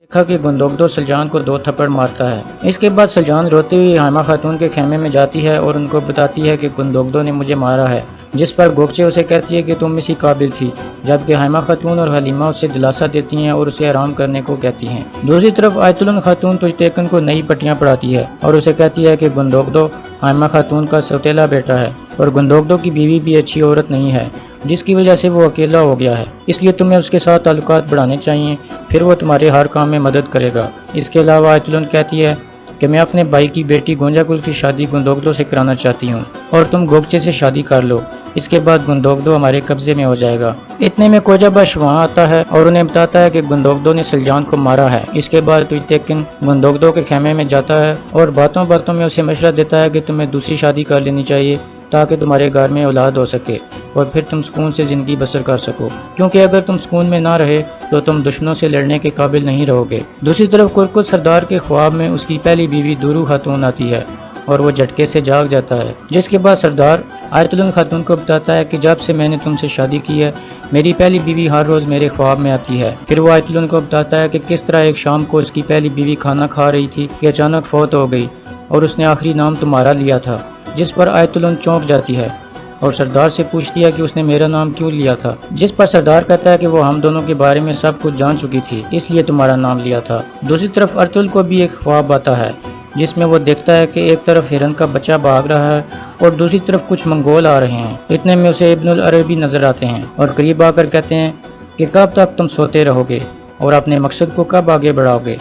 دیکھا کہ گندوگدو سلجان کو 2 تھپڑ مارتا ہے۔ اس کے بعد سلجان روتی ہوئی حائمہ خاتون کے خیمے میں جاتی ہے اور ان کو بتاتی ہے کہ گندوگدو نے مجھے مارا ہے، جس پر گوگچے اسے کہتی ہے کہ تم اسی قابل تھی، جبکہ حائمہ خاتون اور حلیمہ اسے دلاسا دیتی ہیں اور اسے آرام کرنے کو کہتی ہیں۔ دوسری طرف آیت الن خاتون تج تیکن کو نئی پٹیاں پڑھاتی ہے اور اسے کہتی ہے کہ گندوگدو حائمہ خاتون کا سوتیلا بیٹا ہے اور گندوگدو کی بیوی بھی اچھی عورت نہیں ہے، جس کی وجہ سے وہ اکیلا ہو گیا ہے، اس لیے تمہیں اس کے ساتھ تعلقات بڑھانے چاہیے، پھر وہ تمہارے ہر کام میں مدد کرے گا۔ اس کے علاوہ آیت الن کہتی ہے کہ میں اپنے بھائی کی بیٹی گونجا گل کی شادی گندوگدو سے کرانا چاہتی ہوں اور تم گوگچے سے شادی کر لو، اس کے بعد گندوگدو ہمارے قبضے میں ہو جائے گا۔ اتنے میں کوجا بش وہاں آتا ہے اور انہیں بتاتا ہے کہ گندوگدو نے سلجان کو مارا ہے۔ اس کے بعد تج تیکن گندوگدو کے خیمے میں جاتا ہے اور باتوں باتوں میں اسے مشورہ دیتا ہے کہ تمہیں دوسری شادی کر لینی چاہیے تاکہ تمہارے گھر میں اولاد ہو سکے اور پھر تم سکون سے زندگی بسر کر سکو، کیونکہ اگر تم سکون میں نہ رہے تو تم دشمنوں سے لڑنے کے قابل نہیں رہو گے۔ دوسری طرف کرکٹ سردار کے خواب میں اس کی پہلی بیوی دورو خاتون آتی ہے اور وہ جھٹکے سے جاگ جاتا ہے، جس کے بعد سردار آیت الن خاتون کو بتاتا ہے کہ جب سے میں نے تم سے شادی کی ہے میری پہلی بیوی ہر روز میرے خواب میں آتی ہے۔ پھر وہ آیت الن کو بتاتا ہے کہ کس طرح ایک شام کو اس کی پہلی بیوی کھانا کھا رہی تھی کہ اچانک فوت ہو گئی اور اس نے آخری نام تمہارا لیا تھا، جس پر آیت الن چونک جاتی ہے اور سردار سے پوچھتی ہے کہ اس نے میرا نام کیوں لیا تھا، جس پر سردار کہتا ہے کہ وہ ہم دونوں کے بارے میں سب کچھ جان چکی تھی اس لیے تمہارا نام لیا تھا۔ دوسری طرف ارطغرل کو بھی ایک خواب آتا ہے جس میں وہ دیکھتا ہے کہ ایک طرف ہرن کا بچہ بھاگ رہا ہے اور دوسری طرف کچھ منگول آ رہے ہیں۔ اتنے میں اسے ابن العربی نظر آتے ہیں اور قریب آ کر کہتے ہیں کہ کب تک تم سوتے رہو گے اور اپنے مقصد کو کب آگے بڑھاؤ گے۔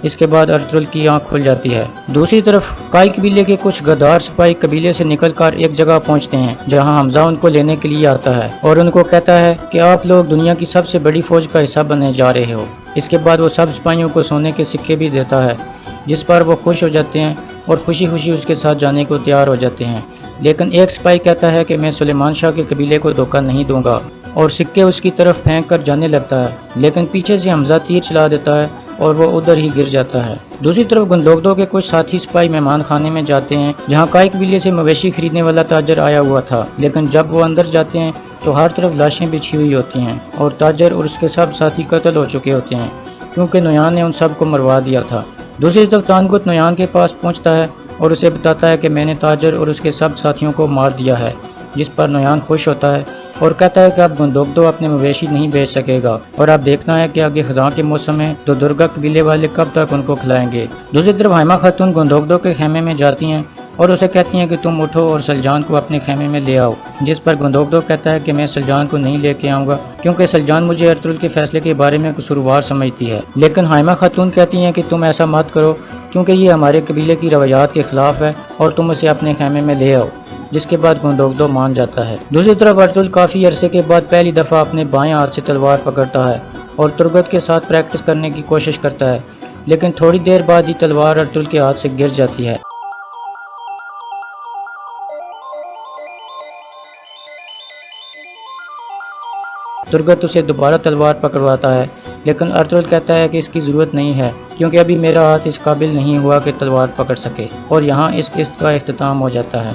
اس کے بعد ارطغرل کی آنکھ کھل جاتی ہے۔ دوسری طرف کائی قبیلے کے کچھ غدار سپاہی قبیلے سے نکل کر ایک جگہ پہنچتے ہیں جہاں حمزہ ان کو لینے کے لیے آتا ہے اور ان کو کہتا ہے کہ آپ لوگ دنیا کی سب سے بڑی فوج کا حصہ بننے جا رہے ہو۔ اس کے بعد وہ سب سپاہیوں کو سونے کے سکے بھی دیتا ہے، جس پر وہ خوش ہو جاتے ہیں اور خوشی خوشی اس کے ساتھ جانے کو تیار ہو جاتے ہیں، لیکن ایک سپاہی کہتا ہے کہ میں سلیمان شاہ کے قبیلے کو دھوکہ نہیں دوں گا اور سکے اس کی طرف پھینک کر جانے لگتا ہے، لیکن پیچھے سے حمزہ تیر چلا دیتا ہے اور وہ ادھر ہی گر جاتا ہے۔ دوسری طرف گندوگدو کے کچھ ساتھی سپاہی مہمان خانے میں جاتے ہیں جہاں کائی قبیلے سے مویشی خریدنے والا تاجر آیا ہوا تھا، لیکن جب وہ اندر جاتے ہیں تو ہر طرف لاشیں بچھی ہوئی ہوتی ہیں اور تاجر اور اس کے سب ساتھی قتل ہو چکے ہوتے ہیں کیونکہ نویان نے ان سب کو مروا دیا تھا۔ دوسری طرف تانگت نویان کے پاس پہنچتا ہے اور اسے بتاتا ہے کہ میں نے تاجر اور اس کے سب ساتھیوں کو مار دیا ہے، جس پر نویان خوش ہوتا ہے اور کہتا ہے کہ اب گندوگدو اپنے مویشی نہیں بیچ سکے گا اور اب دیکھنا ہے کہ آگے خزاں کے موسم میں تو درگا قبیلے والے کب تک ان کو کھلائیں گے۔ دوسری طرف حائمہ خاتون گندوگدو کے خیمے میں جاتی ہیں اور اسے کہتی ہیں کہ تم اٹھو اور سلجان کو اپنے خیمے میں لے آؤ، جس پر گندوگدو کہتا ہے کہ میں سلجان کو نہیں لے کے آؤں گا کیونکہ سلجان مجھے ارطغرل کے فیصلے کے بارے میں قصوروار سمجھتی ہے، لیکن حائمہ خاتون کہتی ہیں کہ تم ایسا مت کرو کیونکہ یہ ہمارے قبیلے کی روایات کے خلاف ہے اور تم اسے اپنے خیمے میں لے آؤ، جس کے بعد گندوگدو مان جاتا ہے۔ دوسری طرف ارطغرل کافی عرصے کے بعد پہلی دفعہ اپنے بائیں ہاتھ سے تلوار پکڑتا ہے اور ترگت کے ساتھ پریکٹس کرنے کی کوشش کرتا ہے، لیکن تھوڑی دیر بعد ہی تلوار ارطغرل کے ہاتھ سے گر جاتی ہے۔ ترگت اسے دوبارہ تلوار پکڑواتا ہے، لیکن ارطغرل کہتا ہے کہ اس کی ضرورت نہیں ہے کیونکہ ابھی میرا ہاتھ اس قابل نہیں ہوا کہ تلوار پکڑ سکے، اور یہاں اس قسط کا اختتام ہو جاتا ہے۔